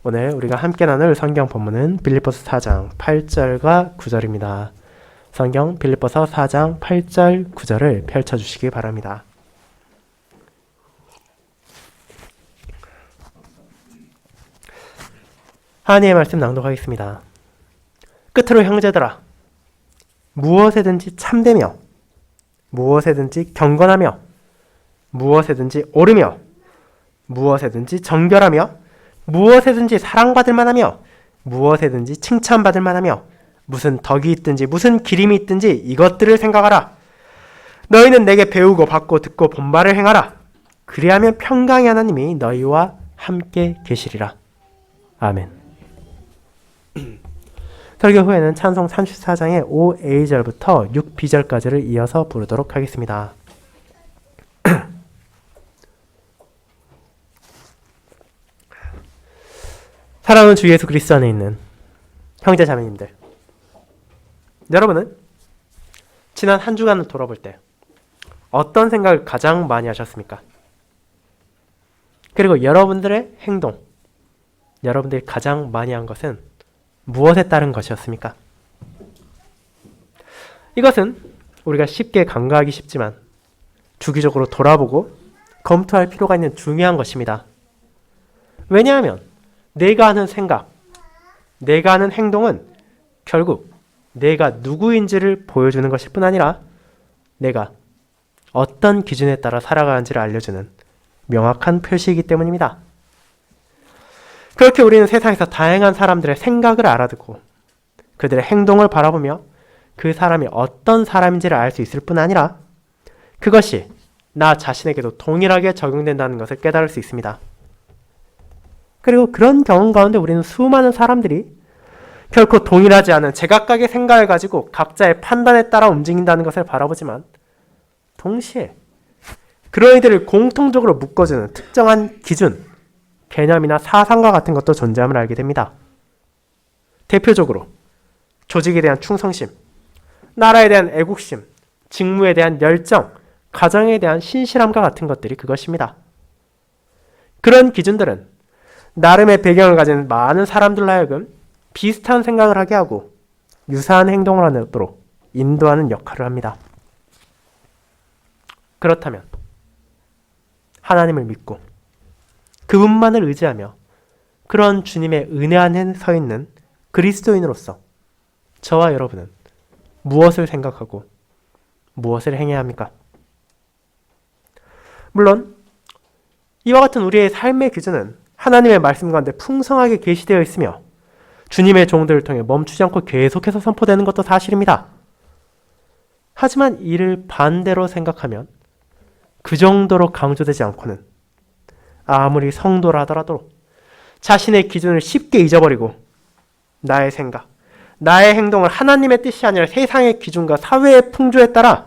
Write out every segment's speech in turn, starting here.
오늘 우리가 함께 나눌 성경 본문은 빌립보서 4장 8절과 9절입니다. 성경 빌립보서 4장 8절 9절을 펼쳐주시기 바랍니다. 하나님의 말씀 낭독하겠습니다. 끝으로 형제들아, 무엇에든지 참되며 무엇에든지 경건하며 무엇에든지 옳으며 무엇에든지 정결하며 무엇에든지 사랑받을 만하며 무엇에든지 칭찬받을 만하며 무슨 덕이 있든지 무슨 기림이 있든지 이것들을 생각하라. 너희는 내게 배우고 받고 듣고 본 바를 행하라. 그리하면 평강의 하나님이 너희와 함께 계시리라. 아멘. 설교 후에는 찬송 34장의 5A절부터 6B절까지를 이어서 부르도록 하겠습니다. 사랑하는 주 예수 그리스도 안에 있는 형제 자매님들, 여러분은 지난 한 주간을 돌아볼 때 어떤 생각을 가장 많이 하셨습니까? 그리고 여러분들의 행동, 여러분들이 가장 많이 한 것은 무엇에 따른 것이었습니까? 이것은 우리가 쉽게 간과하기 쉽지만 주기적으로 돌아보고 검토할 필요가 있는 중요한 것입니다. 왜냐하면 내가 하는 생각, 내가 하는 행동은 결국 내가 누구인지를 보여주는 것일 뿐 아니라 내가 어떤 기준에 따라 살아가는지를 알려주는 명확한 표시이기 때문입니다. 그렇게 우리는 세상에서 다양한 사람들의 생각을 알아듣고 그들의 행동을 바라보며 그 사람이 어떤 사람인지를 알 수 있을 뿐 아니라 그것이 나 자신에게도 동일하게 적용된다는 것을 깨달을 수 있습니다. 그리고 그런 경험 가운데 우리는 수많은 사람들이 결코 동일하지 않은 제각각의 생각을 가지고 각자의 판단에 따라 움직인다는 것을 바라보지만 동시에 그런 이들을 공통적으로 묶어주는 특정한 기준, 개념이나 사상과 같은 것도 존재함을 알게 됩니다. 대표적으로 조직에 대한 충성심, 나라에 대한 애국심, 직무에 대한 열정, 가정에 대한 신실함과 같은 것들이 그것입니다. 그런 기준들은 나름의 배경을 가진 많은 사람들로 하여금 비슷한 생각을 하게 하고 유사한 행동을 하도록 인도하는 역할을 합니다. 그렇다면 하나님을 믿고 그분만을 의지하며 그런 주님의 은혜 안에 서 있는 그리스도인으로서 저와 여러분은 무엇을 생각하고 무엇을 행해야 합니까? 물론 이와 같은 우리의 삶의 기준은 하나님의 말씀 가운데 풍성하게 계시되어 있으며 주님의 종들을 통해 멈추지 않고 계속해서 선포되는 것도 사실입니다. 하지만 이를 반대로 생각하면 그 정도로 강조되지 않고는 아무리 성도라 하더라도 자신의 기준을 쉽게 잊어버리고 나의 생각, 나의 행동을 하나님의 뜻이 아니라 세상의 기준과 사회의 풍조에 따라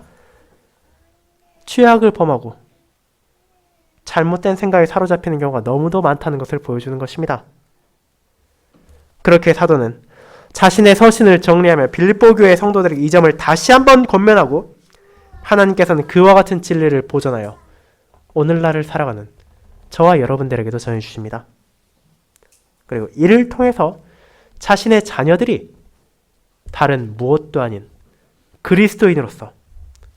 죄악을 범하고 잘못된 생각에 사로잡히는 경우가 너무도 많다는 것을 보여주는 것입니다. 그렇게 사도는 자신의 서신을 정리하며 빌립보 교회 성도들에게 이 점을 다시 한번 권면하고 하나님께서는 그와 같은 진리를 보존하여 오늘날을 살아가는 저와 여러분들에게도 전해주십니다. 그리고 이를 통해서 자신의 자녀들이 다른 무엇도 아닌 그리스도인으로서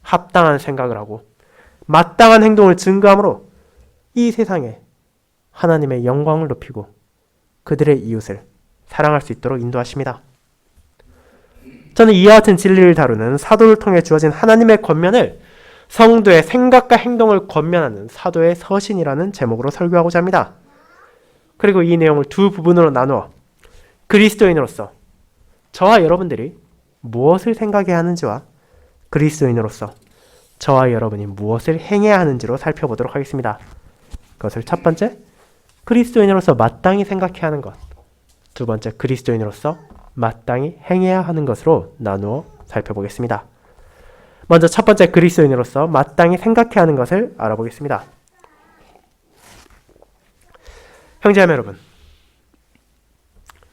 합당한 생각을 하고 마땅한 행동을 증거함으로 이 세상에 하나님의 영광을 높이고 그들의 이웃을 사랑할 수 있도록 인도하십니다. 저는 이와 같은 진리를 다루는 사도를 통해 주어진 하나님의 권면을 성도의 생각과 행동을 권면하는 사도의 서신이라는 제목으로 설교하고자 합니다. 그리고 이 내용을 두 부분으로 나누어 그리스도인으로서 저와 여러분들이 무엇을 생각해야 하는지와 그리스도인으로서 저와 여러분이 무엇을 행해야 하는지로 살펴보도록 하겠습니다. 그것을 첫 번째, 그리스도인으로서 마땅히 생각해야 하는 것. 두 번째, 그리스도인으로서 마땅히 행해야 하는 것으로 나누어 살펴보겠습니다. 먼저 첫 번째, 그리스도인으로서 마땅히 생각해야 하는 것을 알아보겠습니다. 형제자매 여러분,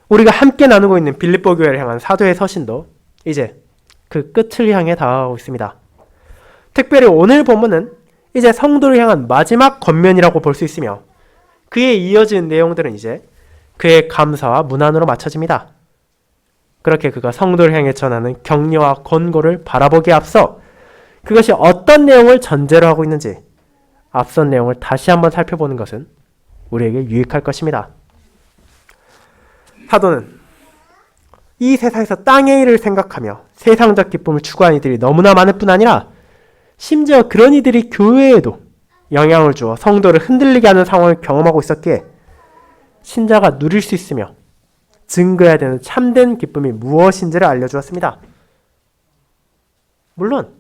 우리가 함께 나누고 있는 빌립보 교회를 향한 사도의 서신도 이제 그 끝을 향해 다가가고 있습니다. 특별히 오늘 본문은 이제 성도를 향한 마지막 권면이라고 볼 수 있으며 그에 이어지는 내용들은 이제 그의 감사와 문안으로 마쳐집니다. 그렇게 그가 성도를 향해 전하는 격려와 권고를 바라보기에 앞서 그것이 어떤 내용을 전제로 하고 있는지 앞선 내용을 다시 한번 살펴보는 것은 우리에게 유익할 것입니다. 사도는 이 세상에서 땅의 일을 생각하며 세상적 기쁨을 추구하는 이들이 너무나 많을 뿐 아니라 심지어 그런 이들이 교회에도 영향을 주어 성도를 흔들리게 하는 상황을 경험하고 있었기에 신자가 누릴 수 있으며 증거해야 되는 참된 기쁨이 무엇인지를 알려주었습니다. 물론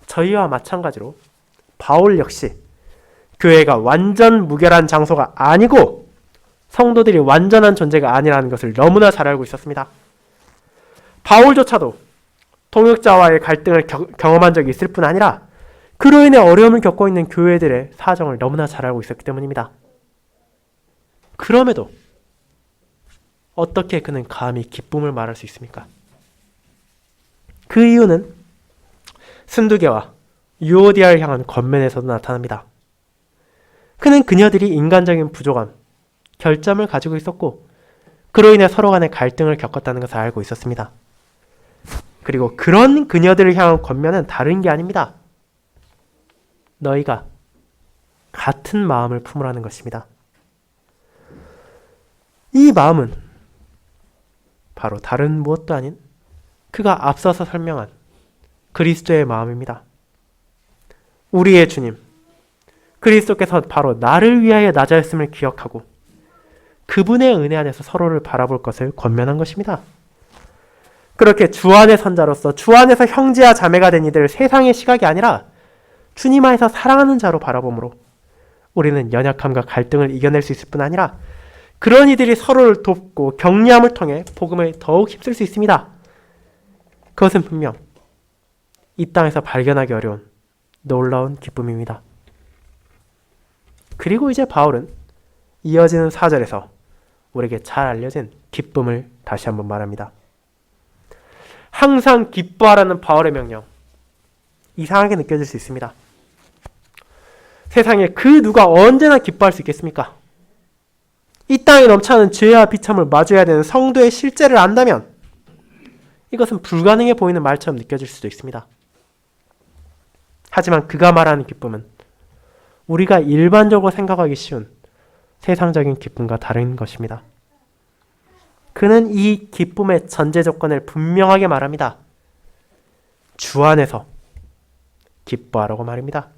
저희와 마찬가지로 바울 역시 교회가 완전 무결한 장소가 아니고 성도들이 완전한 존재가 아니라는 것을 너무나 잘 알고 있었습니다. 바울조차도 동역자와의 갈등을 경험한 적이 있을 뿐 아니라 그로 인해 어려움을 겪고 있는 교회들의 사정을 너무나 잘 알고 있었기 때문입니다. 그럼에도 어떻게 그는 감히 기쁨을 말할 수 있습니까? 그 이유는 순두계와 유오디아를 향한 권면에서도 나타납니다. 그는 그녀들이 인간적인 부족함, 결점을 가지고 있었고 그로 인해 서로 간의 갈등을 겪었다는 것을 알고 있었습니다. 그리고 그런 그녀들을 향한 권면은 다른 게 아닙니다. 너희가 같은 마음을 품으라는 것입니다. 이 마음은 바로 다른 무엇도 아닌 그가 앞서서 설명한 그리스도의 마음입니다. 우리의 주님, 그리스도께서 바로 나를 위하여 낮아였음을 기억하고 그분의 은혜 안에서 서로를 바라볼 것을 권면한 것입니다. 그렇게 주 안의 선자로서 주 안에서 형제와 자매가 된 이들을 세상의 시각이 아니라 주님 안에서 사랑하는 자로 바라보므로 우리는 연약함과 갈등을 이겨낼 수 있을 뿐 아니라 그런 이들이 서로를 돕고 격려함을 통해 복음을 더욱 힘쓸 수 있습니다. 그것은 분명 이 땅에서 발견하기 어려운 놀라운 기쁨입니다. 그리고 이제 바울은 이어지는 4절에서 우리에게 잘 알려진 기쁨을 다시 한번 말합니다. 항상 기뻐하라는 바울의 명령, 이상하게 느껴질 수 있습니다. 세상에 그 누가 언제나 기뻐할 수 있겠습니까? 이 땅에 넘쳐나는 죄와 비참을 마주해야 되는 성도의 실제를 안다면 이것은 불가능해 보이는 말처럼 느껴질 수도 있습니다. 하지만 그가 말하는 기쁨은 우리가 일반적으로 생각하기 쉬운 세상적인 기쁨과 다른 것입니다. 그는 이 기쁨의 전제 조건을 분명하게 말합니다. 주 안에서 기뻐하라고 말입니다.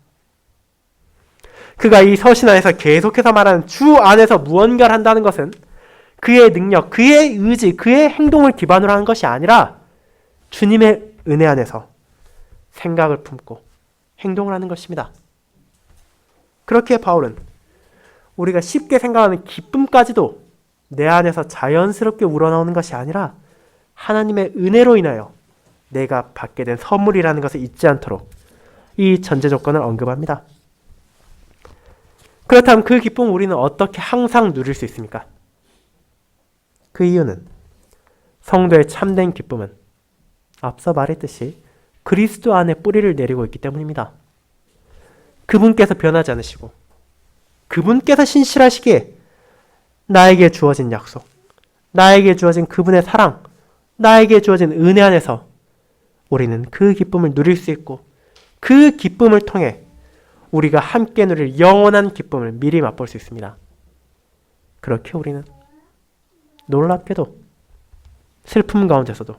그가 이 서신 안에서 계속해서 말하는 주 안에서 무언가를 한다는 것은 그의 능력, 그의 의지, 그의 행동을 기반으로 하는 것이 아니라 주님의 은혜 안에서 생각을 품고 행동을 하는 것입니다. 그렇게 바울은 우리가 쉽게 생각하는 기쁨까지도 내 안에서 자연스럽게 우러나오는 것이 아니라 하나님의 은혜로 인하여 내가 받게 된 선물이라는 것을 잊지 않도록 이 전제 조건을 언급합니다. 그렇다면 그 기쁨을 우리는 어떻게 항상 누릴 수 있습니까? 그 이유는 성도의 참된 기쁨은 앞서 말했듯이 그리스도 안에 뿌리를 내리고 있기 때문입니다. 그분께서 변하지 않으시고 그분께서 신실하시기에 나에게 주어진 약속, 나에게 주어진 그분의 사랑, 나에게 주어진 은혜 안에서 우리는 그 기쁨을 누릴 수 있고 그 기쁨을 통해 우리가 함께 누릴 영원한 기쁨을 미리 맛볼 수 있습니다. 그렇게 우리는 놀랍게도 슬픔 가운데서도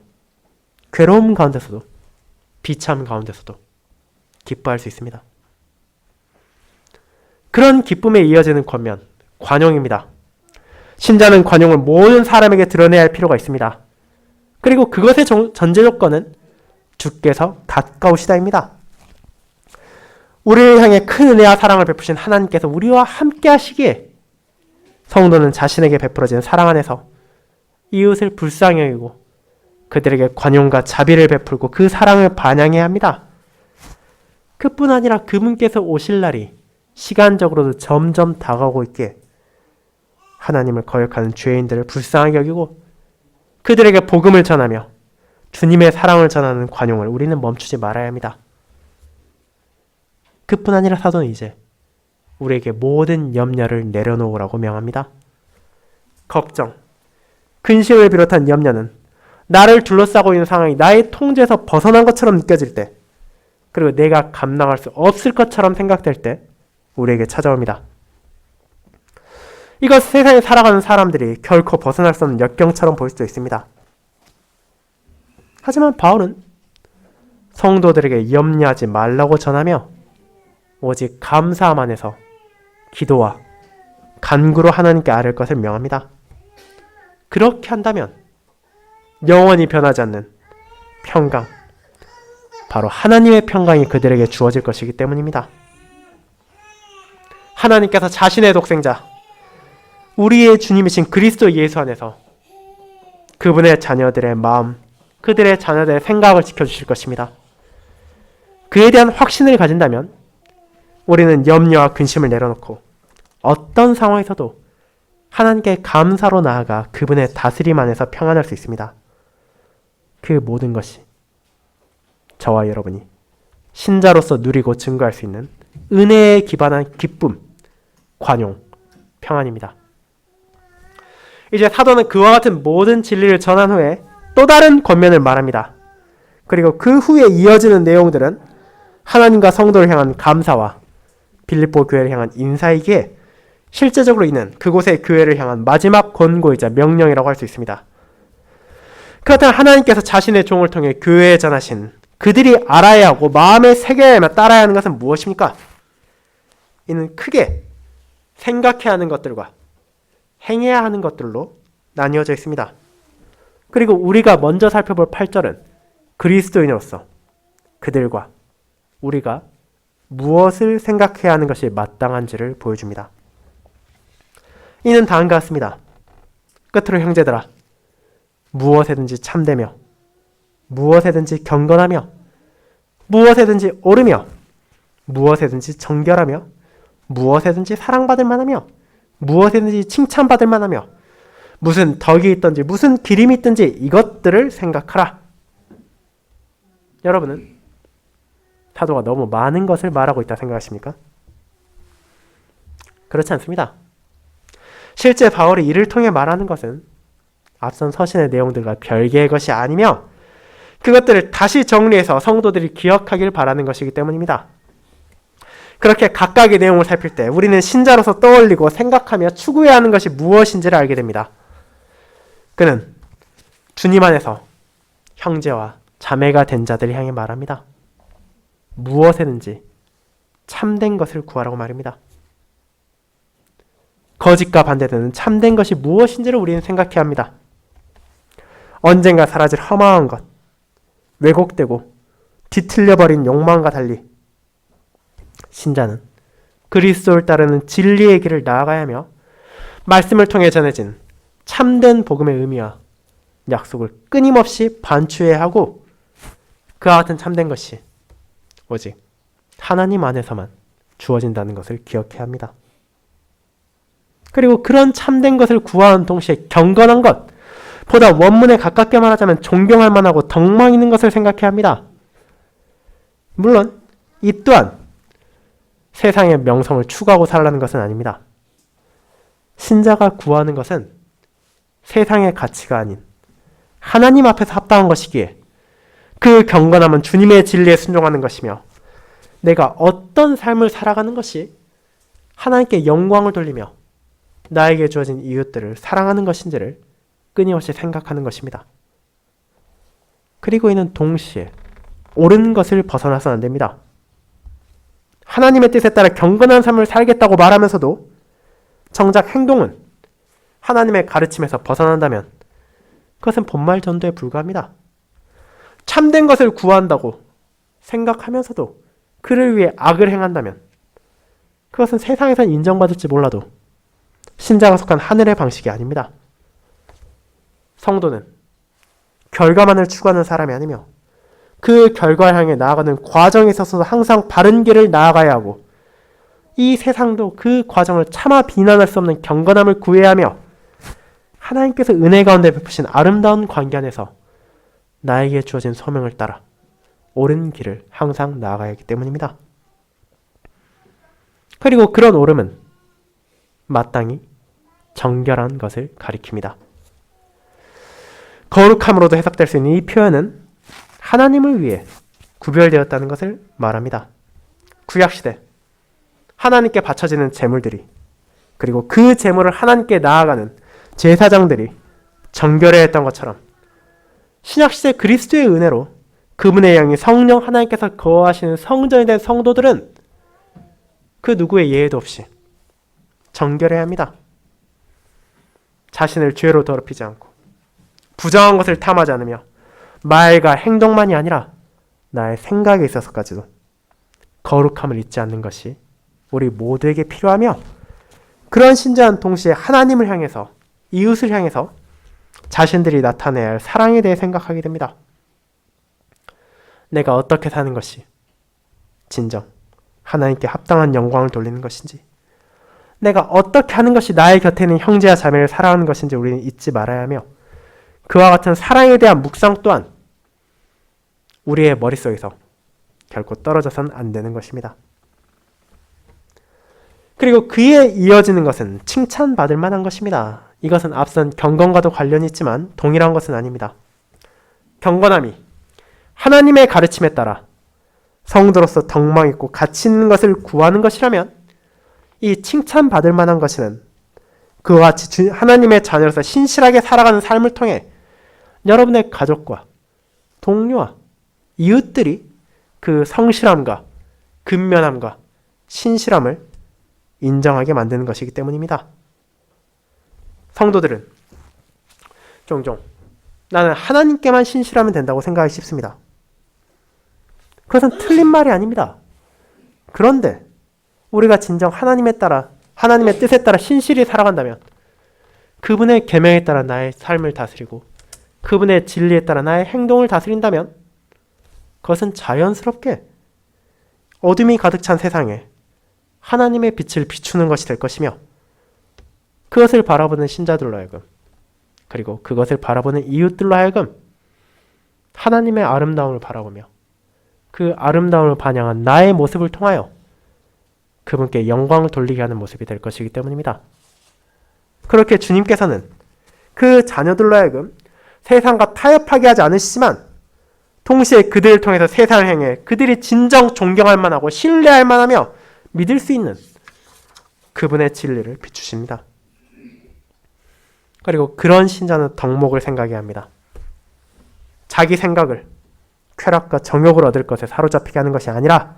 괴로움 가운데서도 비참 가운데서도 기뻐할 수 있습니다. 그런 기쁨에 이어지는 권면, 관용입니다. 신자는 관용을 모든 사람에게 드러내야 할 필요가 있습니다. 그리고 그것의 전제 조건은 주께서 가까우시다입니다. 우리를 향해 큰 은혜와 사랑을 베푸신 하나님께서 우리와 함께 하시기에 성도는 자신에게 베풀어진 사랑 안에서 이웃을 불쌍히 여기고 그들에게 관용과 자비를 베풀고 그 사랑을 반영해야 합니다. 그뿐 아니라 그분께서 오실 날이 시간적으로도 점점 다가오고 있기에 하나님을 거역하는 죄인들을 불쌍하게 여기고 그들에게 복음을 전하며 주님의 사랑을 전하는 관용을 우리는 멈추지 말아야 합니다. 그뿐 아니라 사도는 이제 우리에게 모든 염려를 내려놓으라고 명합니다. 걱정, 근심을 비롯한 염려는 나를 둘러싸고 있는 상황이 나의 통제에서 벗어난 것처럼 느껴질 때, 그리고 내가 감당할 수 없을 것처럼 생각될 때 우리에게 찾아옵니다. 이것 세상에 살아가는 사람들이 결코 벗어날 수 없는 역경처럼 보일 수도 있습니다. 하지만 바울은 성도들에게 염려하지 말라고 전하며 오직 감사함 안에서 기도와 간구로 하나님께 아뢰을 것을 명합니다. 그렇게 한다면 영원히 변하지 않는 평강, 바로 하나님의 평강이 그들에게 주어질 것이기 때문입니다. 하나님께서 자신의 독생자, 우리의 주님이신 그리스도 예수 안에서 그분의 자녀들의 마음, 그들의 자녀들의 생각을 지켜주실 것입니다. 그에 대한 확신을 가진다면 우리는 염려와 근심을 내려놓고 어떤 상황에서도 하나님께 감사로 나아가 그분의 다스림 안에서 평안할 수 있습니다. 그 모든 것이 저와 여러분이 신자로서 누리고 증거할 수 있는 은혜에 기반한 기쁨, 관용, 평안입니다. 이제 사도는 그와 같은 모든 진리를 전한 후에 또 다른 권면을 말합니다. 그리고 그 후에 이어지는 내용들은 하나님과 성도를 향한 감사와 빌립보 교회를 향한 인사이기에 실제적으로 이는 그곳의 교회를 향한 마지막 권고이자 명령이라고 할 수 있습니다. 그렇다면 하나님께서 자신의 종을 통해 교회에 전하신 그들이 알아야 하고 마음에 새겨야 하며 따라야 하는 것은 무엇입니까? 이는 크게 생각해야 하는 것들과 행해야 하는 것들로 나뉘어져 있습니다. 그리고 우리가 먼저 살펴볼 8절은 그리스도인으로서 그들과 우리가 무엇을 생각해야 하는 것이 마땅한지를 보여줍니다. 이는 다음과 같습니다. 끝으로 형제들아, 무엇에든지 참되며 무엇에든지 경건하며 무엇에든지 옳으며 무엇에든지 정결하며 무엇에든지 사랑받을 만하며 무엇에든지 칭찬받을 만하며 무슨 덕이 있든지 무슨 기림이 있든지 이것들을 생각하라. 여러분은 사도가 너무 많은 것을 말하고 있다 생각하십니까? 그렇지 않습니다. 실제 바울이 이를 통해 말하는 것은 앞선 서신의 내용들과 별개의 것이 아니며 그것들을 다시 정리해서 성도들이 기억하길 바라는 것이기 때문입니다. 그렇게 각각의 내용을 살필 때 우리는 신자로서 떠올리고 생각하며 추구해야 하는 것이 무엇인지를 알게 됩니다. 그는 주님 안에서 형제와 자매가 된 자들을 향해 말합니다. 무엇에든지 참된 것을 구하라고 말입니다. 거짓과 반대되는 참된 것이 무엇인지를 우리는 생각해야 합니다. 언젠가 사라질 허망한 것, 왜곡되고 뒤틀려버린 욕망과 달리 신자는 그리스도를 따르는 진리의 길을 나아가야 하며 말씀을 통해 전해진 참된 복음의 의미와 약속을 끊임없이 반추해야 하고 그와 같은 참된 것이 오직 하나님 안에서만 주어진다는 것을 기억해야 합니다. 그리고 그런 참된 것을 구하는 동시에 경건한 것, 보다 원문에 가깝게 말하자면 존경할 만하고 덕망 있는 것을 생각해야 합니다. 물론 이 또한 세상의 명성을 추구하고 살라는 것은 아닙니다. 신자가 구하는 것은 세상의 가치가 아닌 하나님 앞에서 합당한 것이기에 그 경건함은 주님의 진리에 순종하는 것이며 내가 어떤 삶을 살아가는 것이 하나님께 영광을 돌리며 나에게 주어진 이웃들을 사랑하는 것인지를 끊임없이 생각하는 것입니다. 그리고 이는 동시에 옳은 것을 벗어나서는 안 됩니다. 하나님의 뜻에 따라 경건한 삶을 살겠다고 말하면서도 정작 행동은 하나님의 가르침에서 벗어난다면 그것은 본말 전도에 불과합니다. 참된 것을 구한다고 생각하면서도 그를 위해 악을 행한다면 그것은 세상에선 인정받을지 몰라도 신자가 속한 하늘의 방식이 아닙니다. 성도는 결과만을 추구하는 사람이 아니며 그 결과를 향해 나아가는 과정에 있어서도 항상 바른 길을 나아가야 하고 이 세상도 그 과정을 차마 비난할 수 없는 경건함을 구해야 하며 하나님께서 은혜 가운데 베푸신 아름다운 관계 안에서 나에게 주어진 소명을 따라 옳은 길을 항상 나아가야 하기 때문입니다. 그리고 그런 옳음은 마땅히 정결한 것을 가리킵니다. 거룩함으로도 해석될 수 있는 이 표현은 하나님을 위해 구별되었다는 것을 말합니다. 구약시대 하나님께 바쳐지는 제물들이, 그리고 그 제물을 하나님께 나아가는 제사장들이 정결해야 했던 것처럼 신약시대 그리스도의 은혜로 그분의 영이 성령 하나님께서 거하시는 성전이 된 성도들은 그 누구의 예외도 없이 정결해야 합니다. 자신을 죄로 더럽히지 않고 부정한 것을 탐하지 않으며 말과 행동만이 아니라 나의 생각에 있어서까지도 거룩함을 잊지 않는 것이 우리 모두에게 필요하며, 그런 신자는 동시에 하나님을 향해서, 이웃을 향해서 자신들이 나타내야 할 사랑에 대해 생각하게 됩니다. 내가 어떻게 사는 것이 진정 하나님께 합당한 영광을 돌리는 것인지, 내가 어떻게 하는 것이 나의 곁에 있는 형제와 자매를 사랑하는 것인지 우리는 잊지 말아야 하며, 그와 같은 사랑에 대한 묵상 또한 우리의 머릿속에서 결코 떨어져서는 안 되는 것입니다. 그리고 그에 이어지는 것은 칭찬받을 만한 것입니다. 이것은 앞선 경건과도 관련이 있지만 동일한 것은 아닙니다. 경건함이 하나님의 가르침에 따라 성도로서 덕망 있고 가치 있는 것을 구하는 것이라면, 이 칭찬받을 만한 것은 그와 같이 하나님의 자녀로서 신실하게 살아가는 삶을 통해 여러분의 가족과 동료와 이웃들이 그 성실함과 근면함과 신실함을 인정하게 만드는 것이기 때문입니다. 성도들은 종종 나는 하나님께만 신실하면 된다고 생각하기 쉽습니다. 그것은 틀린 말이 아닙니다. 그런데 우리가 진정 하나님의 뜻에 따라 신실히 살아간다면, 그분의 계명에 따라 나의 삶을 다스리고 그분의 진리에 따라 나의 행동을 다스린다면, 그것은 자연스럽게 어둠이 가득 찬 세상에 하나님의 빛을 비추는 것이 될 것이며, 그것을 바라보는 신자들로 하여금, 그리고 그것을 바라보는 이웃들로 하여금 하나님의 아름다움을 바라보며 그 아름다움을 반영한 나의 모습을 통하여 그분께 영광을 돌리게 하는 모습이 될 것이기 때문입니다. 그렇게 주님께서는 그 자녀들로 하여금 세상과 타협하게 하지 않으시지만, 동시에 그들을 통해서 세상을 향해 그들이 진정 존경할 만하고 신뢰할 만하며 믿을 수 있는 그분의 진리를 비추십니다. 그리고 그런 신자는 덕목을 생각해야 합니다. 자기 생각을 쾌락과 정욕을 얻을 것에 사로잡히게 하는 것이 아니라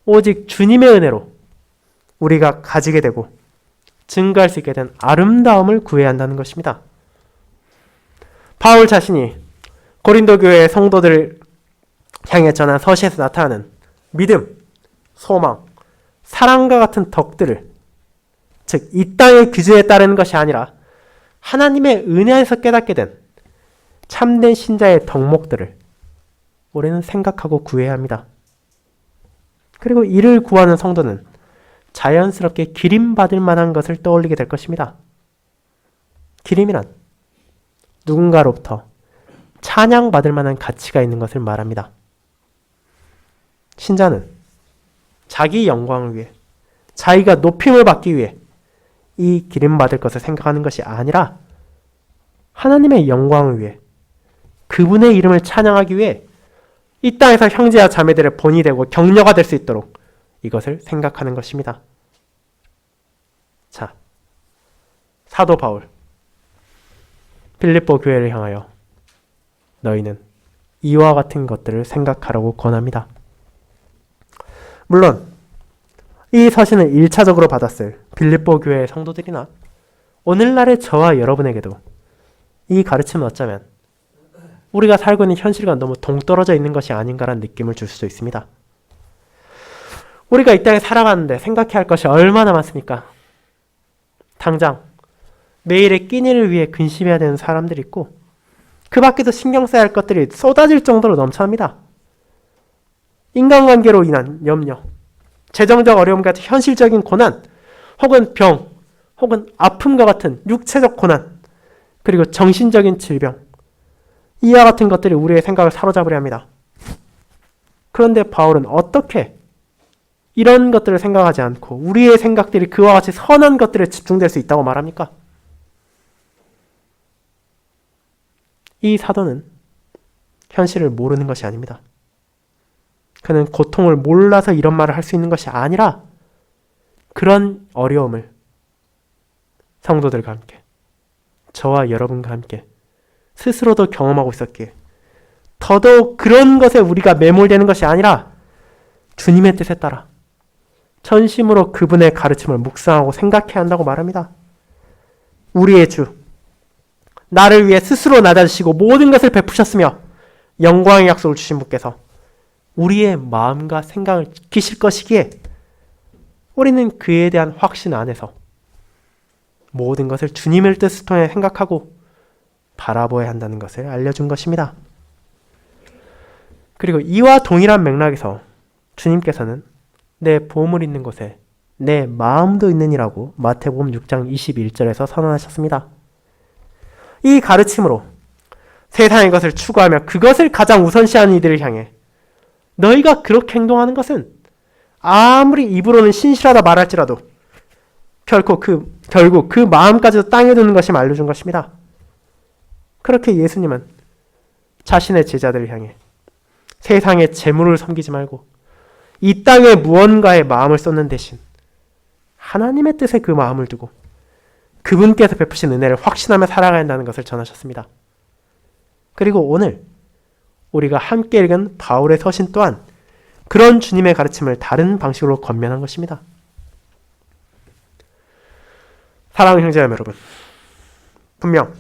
오직 주님의 은혜로 우리가 가지게 되고 증가할 수 있게 된 아름다움을 구해야 한다는 것입니다. 바울 자신이 고린도 교회의 성도들을 향해 전한 서시에서 나타나는 믿음, 소망, 사랑과 같은 덕들을, 즉 이 땅의 기준에 따르는 것이 아니라 하나님의 은혜 안에서 깨닫게 된 참된 신자의 덕목들을 우리는 생각하고 구해야 합니다. 그리고 이를 구하는 성도는 자연스럽게 기림받을 만한 것을 떠올리게 될 것입니다. 기림이란 누군가로부터 찬양받을 만한 가치가 있는 것을 말합니다. 신자는 자기 영광을 위해, 자기가 높임을 받기 위해 이 기림받을 것을 생각하는 것이 아니라 하나님의 영광을 위해, 그분의 이름을 찬양하기 위해 이 땅에서 형제와 자매들의 본이 되고 격려가 될 수 있도록 이것을 생각하는 것입니다. 자, 사도 바울, 빌립보 교회를 향하여 너희는 이와 같은 것들을 생각하라고 권합니다. 물론 이 서신을 1차적으로 받았을 빌립보 교회의 성도들이나 오늘날의 저와 여러분에게도 이 가르침은 어쩌면 우리가 살고 있는 현실과 너무 동떨어져 있는 것이 아닌가라는 느낌을 줄 수도 있습니다. 우리가 이 땅에 살아가는데 생각해야 할 것이 얼마나 많습니까? 당장 매일의 끼니를 위해 근심해야 되는 사람들이 있고, 그 밖에도 신경 써야 할 것들이 쏟아질 정도로 넘쳐납니다. 인간관계로 인한 염려, 재정적 어려움 같은 현실적인 고난, 혹은 병, 혹은 아픔과 같은 육체적 고난, 그리고 정신적인 질병, 이와 같은 것들이 우리의 생각을 사로잡으려 합니다. 그런데 바울은 어떻게 이런 것들을 생각하지 않고 우리의 생각들이 그와 같이 선한 것들에 집중될 수 있다고 말합니까? 이 사도는 현실을 모르는 것이 아닙니다. 그는 고통을 몰라서 이런 말을 할 수 있는 것이 아니라 그런 어려움을 성도들과 함께, 저와 여러분과 함께 스스로도 경험하고 있었기에 더더욱 그런 것에 우리가 매몰되는 것이 아니라 주님의 뜻에 따라 전심으로 그분의 가르침을 묵상하고 생각해야 한다고 말합니다. 우리의 주, 나를 위해 스스로 낮아지시고 모든 것을 베푸셨으며 영광의 약속을 주신 분께서 우리의 마음과 생각을 지키실 것이기에 우리는 그에 대한 확신 안에서 모든 것을 주님의 뜻을 통해 생각하고 바라보아야 한다는 것을 알려준 것입니다. 그리고 이와 동일한 맥락에서 주님께서는 내 보물 있는 곳에 내 마음도 있느니라고 마태복음 6장 21절에서 선언하셨습니다. 이 가르침으로 세상의 것을 추구하며 그것을 가장 우선시하는 이들을 향해 너희가 그렇게 행동하는 것은 아무리 입으로는 신실하다 말할지라도 결국 그 마음까지도 땅에 두는 것임을 알려준 것입니다. 그렇게 예수님은 자신의 제자들을 향해 세상의 재물을 섬기지 말고 이 땅에 무언가에 마음을 쏟는 대신 하나님의 뜻에 그 마음을 두고 그분께서 베푸신 은혜를 확신하며 살아가야 한다는 것을 전하셨습니다. 그리고 오늘 우리가 함께 읽은 바울의 서신 또한 그런 주님의 가르침을 다른 방식으로 권면한 것입니다. 사랑하는 형제자매 여러분, 분명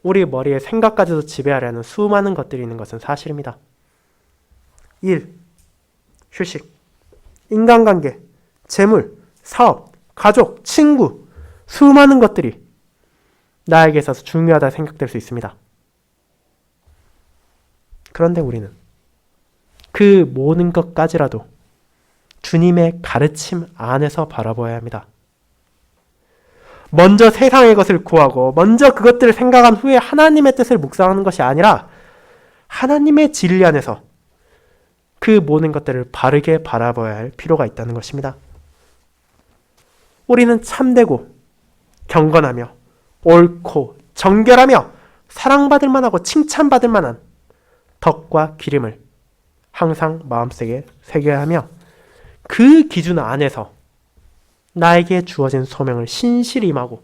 우리 머리에 생각까지도 지배하려 하는 수많은 것들이 있는 것은 사실입니다. 일, 휴식, 인간관계, 재물, 사업, 가족, 친구, 수많은 것들이 나에게 있어서 중요하다 생각될 수 있습니다. 그런데 우리는 그 모든 것까지라도 주님의 가르침 안에서 바라보아야 합니다. 먼저 세상의 것을 구하고 먼저 그것들을 생각한 후에 하나님의 뜻을 묵상하는 것이 아니라 하나님의 진리 안에서 그 모든 것들을 바르게 바라봐야 할 필요가 있다는 것입니다. 우리는 참되고 경건하며 옳고 정결하며 사랑받을 만하고 칭찬받을 만한 덕과 기름을 항상 마음속에 새겨야 하며 그 기준 안에서 나에게 주어진 소명을 신실히 임하고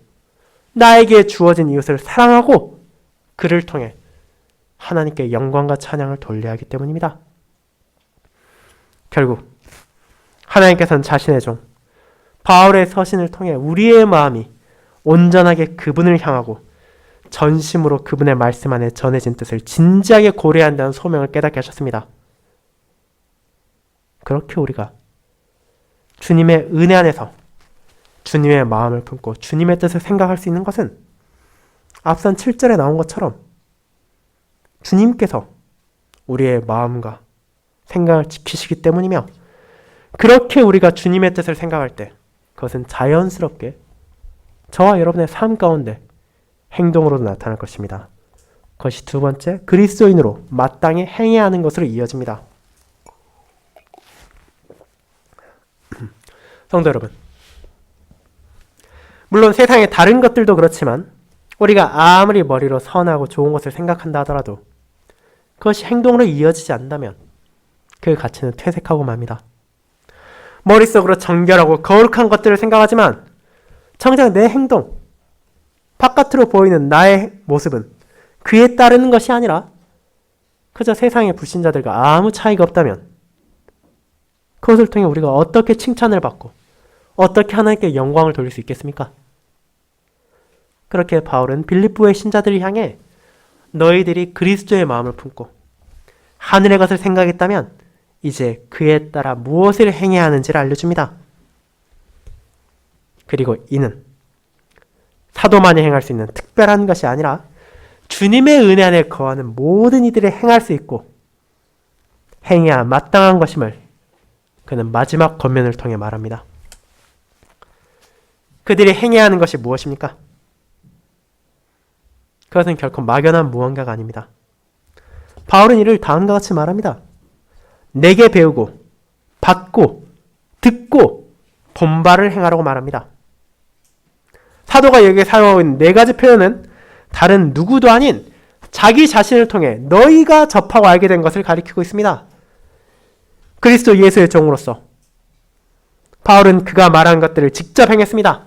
나에게 주어진 이웃을 사랑하고 그를 통해 하나님께 영광과 찬양을 돌려야 하기 때문입니다. 결국 하나님께서는 자신의 종 바울의 서신을 통해 우리의 마음이 온전하게 그분을 향하고 전심으로 그분의 말씀 안에 전해진 뜻을 진지하게 고려해야 한다는 소명을 깨닫게 하셨습니다. 그렇게 우리가 주님의 은혜 안에서 주님의 마음을 품고 주님의 뜻을 생각할 수 있는 것은 앞선 7절에 나온 것처럼 주님께서 우리의 마음과 생각을 지키시기 때문이며 그렇게 우리가 주님의 뜻을 생각할 때 그것은 자연스럽게 저와 여러분의 삶 가운데 행동으로도 나타날 것입니다. 그것이 두 번째, 그리스도인으로 마땅히 행해야 하는 것으로 이어집니다. 성도 여러분, 물론 세상의 다른 것들도 그렇지만 우리가 아무리 머리로 선하고 좋은 것을 생각한다 하더라도 그것이 행동으로 이어지지 않는다면 그 가치는 퇴색하고 맙니다. 머릿속으로 정결하고 거룩한 것들을 생각하지만 정작 내 행동, 바깥으로 보이는 나의 모습은 그에 따르는 것이 아니라 그저 세상의 불신자들과 아무 차이가 없다면 그것을 통해 우리가 어떻게 칭찬을 받고 어떻게 하나님께 영광을 돌릴 수 있겠습니까? 그렇게 바울은 빌립보의 신자들을 향해 너희들이 그리스도의 마음을 품고 하늘의 것을 생각했다면 이제 그에 따라 무엇을 행해야 하는지를 알려줍니다. 그리고 이는 사도만이 행할 수 있는 특별한 것이 아니라 주님의 은혜 안에 거하는 모든 이들이 행할 수 있고 행해야 마땅한 것임을 그는 마지막 권면을 통해 말합니다. 그들이 행해야 하는 것이 무엇입니까? 그것은 결코 막연한 무언가가 아닙니다. 바울은 이를 다음과 같이 말합니다. 내게 배우고 받고 듣고 본바를 행하라고 말합니다. 사도가 여기에 사용하고 있는 네 가지 표현은 다른 누구도 아닌 자기 자신을 통해 너희가 접하고 알게 된 것을 가리키고 있습니다. 그리스도 예수의 종으로서 바울은 그가 말한 것들을 직접 행했습니다.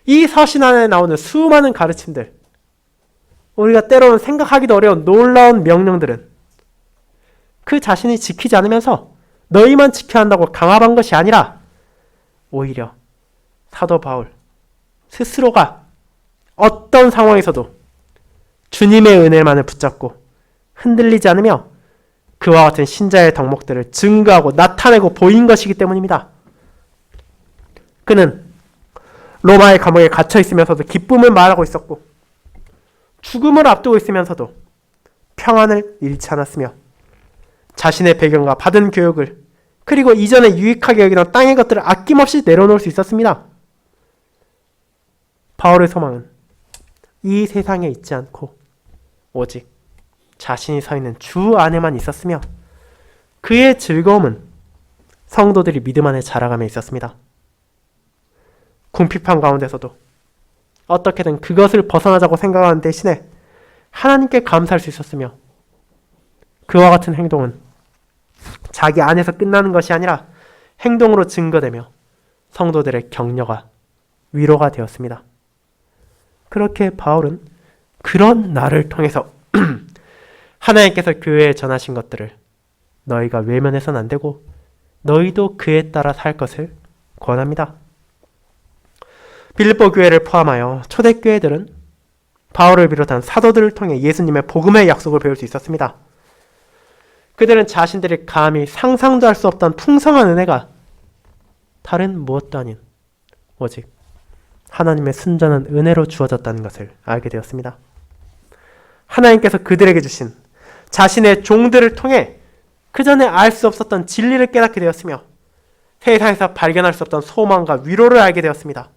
이 서신 안에 나오는 수많은 가르침들, 우리가 때로는 생각하기도 어려운 놀라운 명령들은 그 자신이 지키지 않으면서 너희만 지켜야 한다고 강압한 것이 아니라 오히려 사도 바울 스스로가 어떤 상황에서도 주님의 은혜만을 붙잡고 흔들리지 않으며 그와 같은 신자의 덕목들을 증거하고 나타내고 보인 것이기 때문입니다. 그는 로마의 감옥에 갇혀 있으면서도 기쁨을 말하고 있었고 죽음을 앞두고 있으면서도 평안을 잃지 않았으며 자신의 배경과 받은 교육을 그리고 이전에 유익하게 여기던 땅의 것들을 아낌없이 내려놓을 수 있었습니다. 바울의 소망은 이 세상에 있지 않고 오직 자신이 서 있는 주 안에만 있었으며 그의 즐거움은 성도들이 믿음 안에 자라감에 있었습니다. 궁핍한 가운데서도 어떻게든 그것을 벗어나자고 생각하는 대신에 하나님께 감사할 수 있었으며 그와 같은 행동은 자기 안에서 끝나는 것이 아니라 행동으로 증거되며 성도들의 격려가 위로가 되었습니다. 그렇게 바울은 그런 나를 통해서 하나님께서 교회에 전하신 것들을 너희가 외면해서는 안 되고 너희도 그에 따라 살 것을 권합니다. 빌립보 교회를 포함하여 초대교회들은 바울을 비롯한 사도들을 통해 예수님의 복음의 약속을 배울 수 있었습니다. 그들은 자신들이 감히 상상도 할 수 없던 풍성한 은혜가 다른 무엇도 아닌 오직 하나님의 순전한 은혜로 주어졌다는 것을 알게 되었습니다. 하나님께서 그들에게 주신 자신의 종들을 통해 그전에 알 수 없었던 진리를 깨닫게 되었으며 세상에서 발견할 수 없던 소망과 위로를 알게 되었습니다.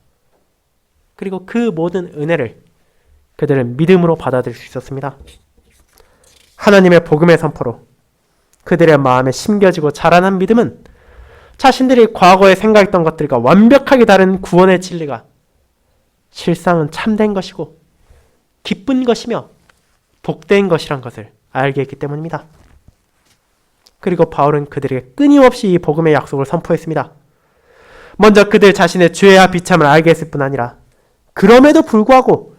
그리고 그 모든 은혜를 그들은 믿음으로 받아들일 수 있었습니다. 하나님의 복음의 선포로 그들의 마음에 심겨지고 자라난 믿음은 자신들이 과거에 생각했던 것들과 완벽하게 다른 구원의 진리가 실상은 참된 것이고 기쁜 것이며 복된 것이란 것을 알게 했기 때문입니다. 그리고 바울은 그들에게 끊임없이 이 복음의 약속을 선포했습니다. 먼저 그들 자신의 죄와 비참을 알게 했을 뿐 아니라 그럼에도 불구하고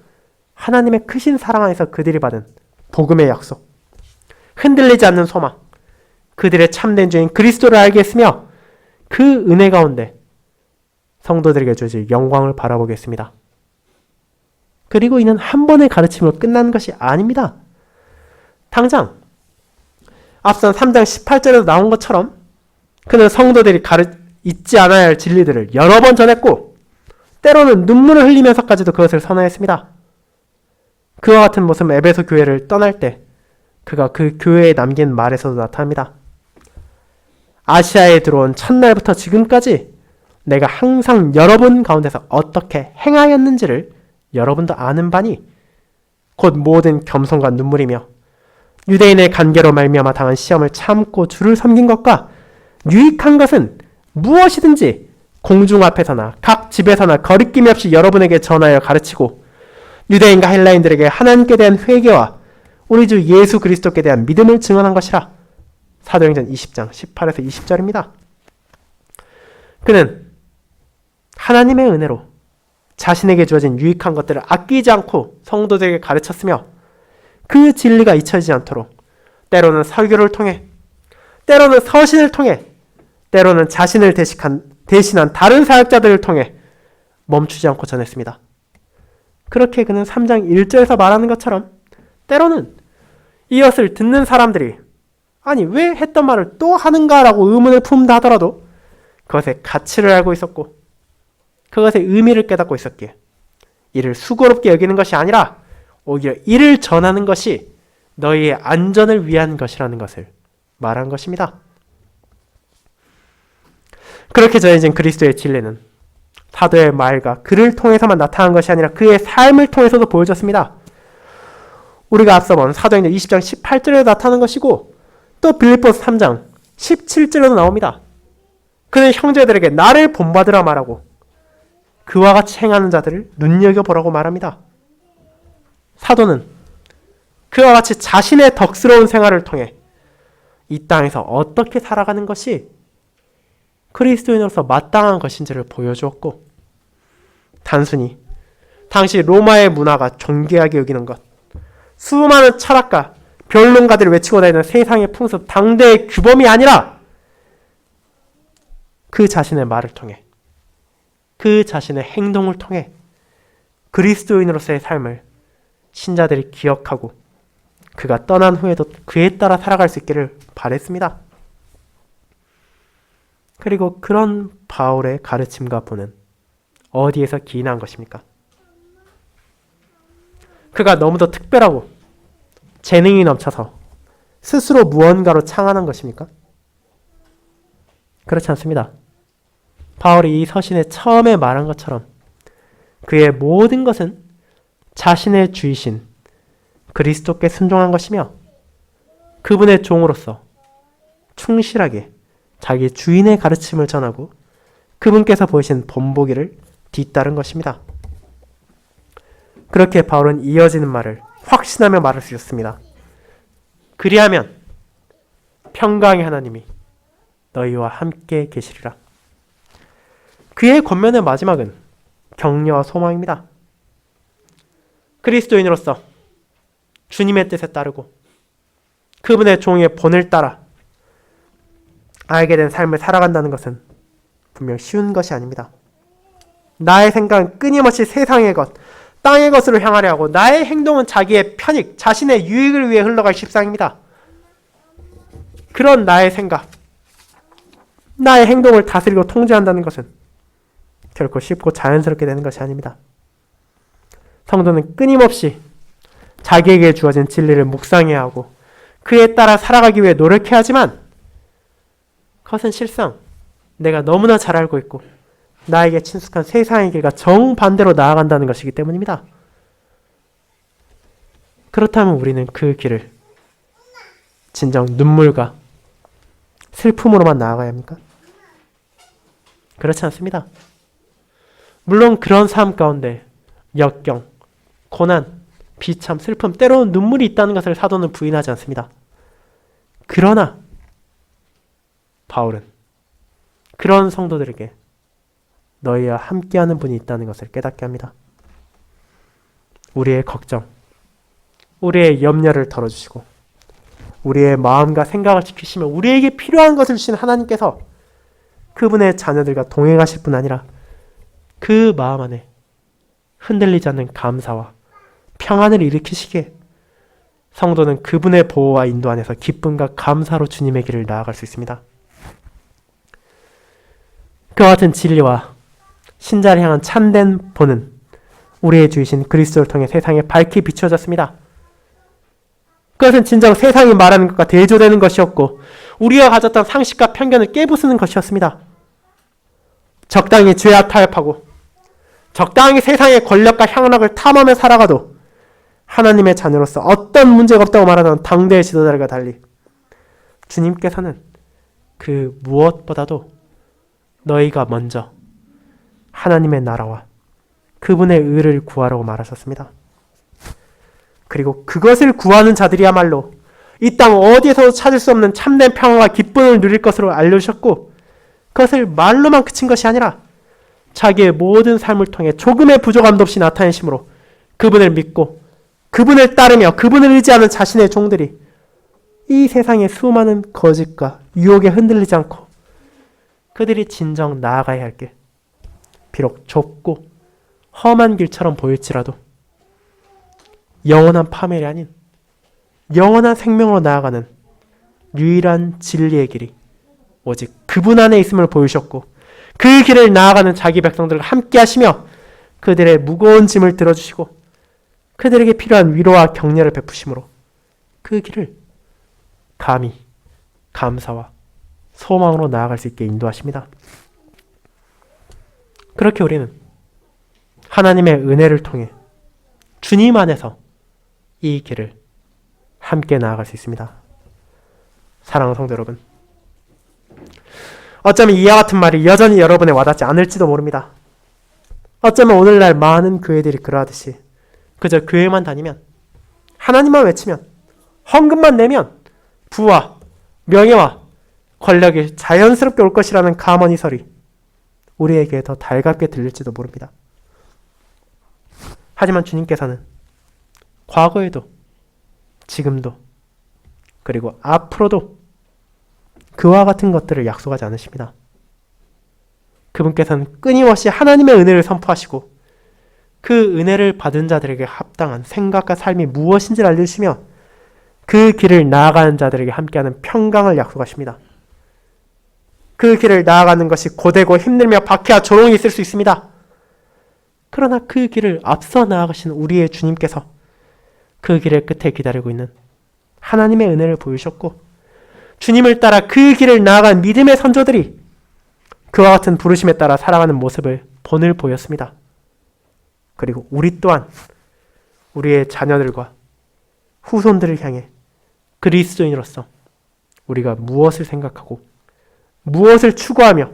하나님의 크신 사랑 안에서 그들이 받은 복음의 약속, 흔들리지 않는 소망, 그들의 참된 주인 그리스도를 알게 했으며 그 은혜 가운데 성도들에게 주어질 영광을 바라보겠습니다. 그리고 이는 한 번의 가르침으로 끝나는 것이 아닙니다. 당장 앞선 3장 18절에도 나온 것처럼 그는 성도들이 잊지 않아야 할 진리들을 여러 번 전했고 때로는 눈물을 흘리면서까지도 그것을 선언했습니다. 그와 같은 모습은 에베소 교회를 떠날 때 그가 그 교회에 남긴 말에서도 나타납니다. 아시아에 들어온 첫날부터 지금까지 내가 항상 여러분 가운데서 어떻게 행하였는지를 여러분도 아는 바니 곧 모든 겸손과 눈물이며 유대인의 간계로 말미암아 당한 시험을 참고 주를 섬긴 것과 유익한 것은 무엇이든지 공중 앞에서나 각 집에서나 거리낌이 없이 여러분에게 전하여 가르치고 유대인과 헬라인들에게 하나님께 대한 회개와 우리 주 예수 그리스도께 대한 믿음을 증언한 것이라. 사도행전 20장 18에서 20절입니다. 그는 하나님의 은혜로 자신에게 주어진 유익한 것들을 아끼지 않고 성도들에게 가르쳤으며 그 진리가 잊혀지지 않도록 때로는 설교를 통해 때로는 서신을 통해 때로는 자신을 대신한 다른 사역자들을 통해 멈추지 않고 전했습니다. 그렇게 그는 3장 1절에서 말하는 것처럼 때로는 이것을 듣는 사람들이 아니 왜 했던 말을 또 하는가라고 의문을 품다 하더라도 그것의 가치를 알고 있었고 그것의 의미를 깨닫고 있었기에 이를 수고롭게 여기는 것이 아니라 오히려 이를 전하는 것이 너희의 안전을 위한 것이라는 것을 말한 것입니다. 그렇게 전해진 그리스도의 진리는 사도의 말과 글을 통해서만 나타난 것이 아니라 그의 삶을 통해서도 보여졌습니다. 우리가 앞서 본 사도행전 20장 18절에 나타나는 것이고 또 빌립보서 3장 17절에도 나옵니다. 그는 형제들에게 나를 본받으라 말하고 그와 같이 행하는 자들을 눈여겨보라고 말합니다. 사도는 그와 같이 자신의 덕스러운 생활을 통해 이 땅에서 어떻게 살아가는 것이 그리스도인으로서 마땅한 것인지를 보여주었고, 단순히 당시 로마의 문화가 존귀하게 여기는 것, 수많은 철학가, 변론가들이 외치고 다니는 세상의 풍습, 당대의 규범이 아니라 그 자신의 말을 통해, 그 자신의 행동을 통해 그리스도인으로서의 삶을 신자들이 기억하고 그가 떠난 후에도 그에 따라 살아갈 수 있기를 바랬습니다. 그리고 그런 바울의 가르침과 보는 어디에서 기인한 것입니까? 그가 너무도 특별하고 재능이 넘쳐서 스스로 무언가로 창안한 것입니까? 그렇지 않습니다. 바울이 이 서신에 처음에 말한 것처럼 그의 모든 것은 자신의 주이신 그리스도께 순종한 것이며 그분의 종으로서 충실하게 자기 주인의 가르침을 전하고 그분께서 보이신 본보기를 뒤따른 것입니다. 그렇게 바울은 이어지는 말을 확신하며 말할 수 있었습니다. 그리하면 평강의 하나님이 너희와 함께 계시리라. 그의 권면의 마지막은 격려와 소망입니다. 그리스도인으로서 주님의 뜻에 따르고 그분의 종의 본을 따라 알게 된 삶을 살아간다는 것은 분명 쉬운 것이 아닙니다. 나의 생각은 끊임없이 세상의 것, 땅의 것으로 향하려 하고 나의 행동은 자기의 편익, 자신의 유익을 위해 흘러갈 십상입니다. 그런 나의 생각, 나의 행동을 다스리고 통제한다는 것은 결코 쉽고 자연스럽게 되는 것이 아닙니다. 성도는 끊임없이 자기에게 주어진 진리를 묵상해야 하고 그에 따라 살아가기 위해 노력해야 하지만 그것은 실상 내가 너무나 잘 알고 있고 나에게 친숙한 세상의 길과 정반대로 나아간다는 것이기 때문입니다. 그렇다면 우리는 그 길을 진정 눈물과 슬픔으로만 나아가야 합니까? 그렇지 않습니다. 물론 그런 삶 가운데 역경, 고난, 비참, 슬픔, 때로는 눈물이 있다는 것을 사도는 부인하지 않습니다. 그러나 바울은 그런 성도들에게 너희와 함께하는 분이 있다는 것을 깨닫게 합니다. 우리의 걱정, 우리의 염려를 덜어주시고 우리의 마음과 생각을 지키시며 우리에게 필요한 것을 주신 하나님께서 그분의 자녀들과 동행하실 뿐 아니라 그 마음 안에 흔들리지 않는 감사와 평안을 일으키시기에 성도는 그분의 보호와 인도 안에서 기쁨과 감사로 주님의 길을 나아갈 수 있습니다. 그와 같은 진리와 신자를 향한 참된 본은 우리의 주이신 그리스도를 통해 세상에 밝히 비추어졌습니다. 그것은 진정 세상이 말하는 것과 대조되는 것이었고 우리가 가졌던 상식과 편견을 깨부수는 것이었습니다. 적당히 죄와 타협하고 적당히 세상의 권력과 향락을 탐하며 살아가도 하나님의 자녀로서 어떤 문제가 없다고 말하던 당대의 지도자들과 달리 주님께서는 그 무엇보다도 너희가 먼저 하나님의 나라와 그분의 의를 구하라고 말하셨습니다. 그리고 그것을 구하는 자들이야말로 이 땅 어디에서도 찾을 수 없는 참된 평화와 기쁨을 누릴 것으로 알려주셨고 그것을 말로만 그친 것이 아니라 자기의 모든 삶을 통해 조금의 부족함도 없이 나타내심으로 그분을 믿고 그분을 따르며 그분을 의지하는 자신의 종들이 이 세상의 수많은 거짓과 유혹에 흔들리지 않고 그들이 진정 나아가야 할 길, 비록 좁고 험한 길처럼 보일지라도 영원한 파멸이 아닌 영원한 생명으로 나아가는 유일한 진리의 길이 오직 그분 안에 있음을 보이셨고 그 길을 나아가는 자기 백성들과 함께 하시며 그들의 무거운 짐을 들어주시고 그들에게 필요한 위로와 격려를 베푸심으로 그 길을 감히 감사와 소망으로 나아갈 수 있게 인도하십니다. 그렇게 우리는 하나님의 은혜를 통해 주님 안에서 이 길을 함께 나아갈 수 있습니다. 사랑하는 성도 여러분, 어쩌면 이와 같은 말이 여전히 여러분에 와닿지 않을지도 모릅니다. 어쩌면 오늘날 많은 교회들이 그러하듯이 그저 교회만 다니면 하나님만 외치면, 헌금만 내면 부와 명예와 권력이 자연스럽게 올 것이라는 가머니설이 우리에게 더 달갑게 들릴지도 모릅니다. 하지만 주님께서는 과거에도 지금도 그리고 앞으로도 그와 같은 것들을 약속하지 않으십니다. 그분께서는 끊임없이 하나님의 은혜를 선포하시고 그 은혜를 받은 자들에게 합당한 생각과 삶이 무엇인지를 알려주시며 그 길을 나아가는 자들에게 함께하는 평강을 약속하십니다. 그 길을 나아가는 것이 고되고 힘들며 박해와 조롱이 있을 수 있습니다. 그러나 그 길을 앞서 나아가신 우리의 주님께서 그 길의 끝에 기다리고 있는 하나님의 은혜를 보이셨고 주님을 따라 그 길을 나아간 믿음의 선조들이 그와 같은 부르심에 따라 살아가는 모습을 본을 보였습니다. 그리고 우리 또한 우리의 자녀들과 후손들을 향해 그리스도인으로서 우리가 무엇을 생각하고 무엇을 추구하며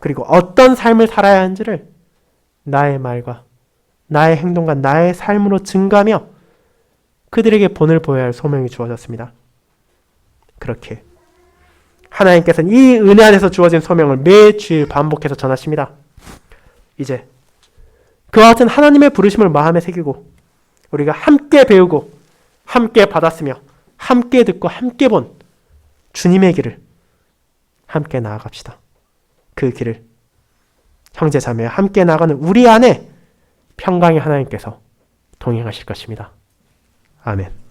그리고 어떤 삶을 살아야 하는지를 나의 말과 나의 행동과 나의 삶으로 증가하며 그들에게 본을 보여야 할 소명이 주어졌습니다. 그렇게 하나님께서는 이 은혜 안에서 주어진 소명을 매주일 반복해서 전하십니다. 이제 그와 같은 하나님의 부르심을 마음에 새기고 우리가 함께 배우고 함께 받았으며 함께 듣고 함께 본 주님의 길을 함께 나아갑시다. 그 길을 형제 자매와 함께 나가는 우리 안에 평강의 하나님께서 동행하실 것입니다. 아멘.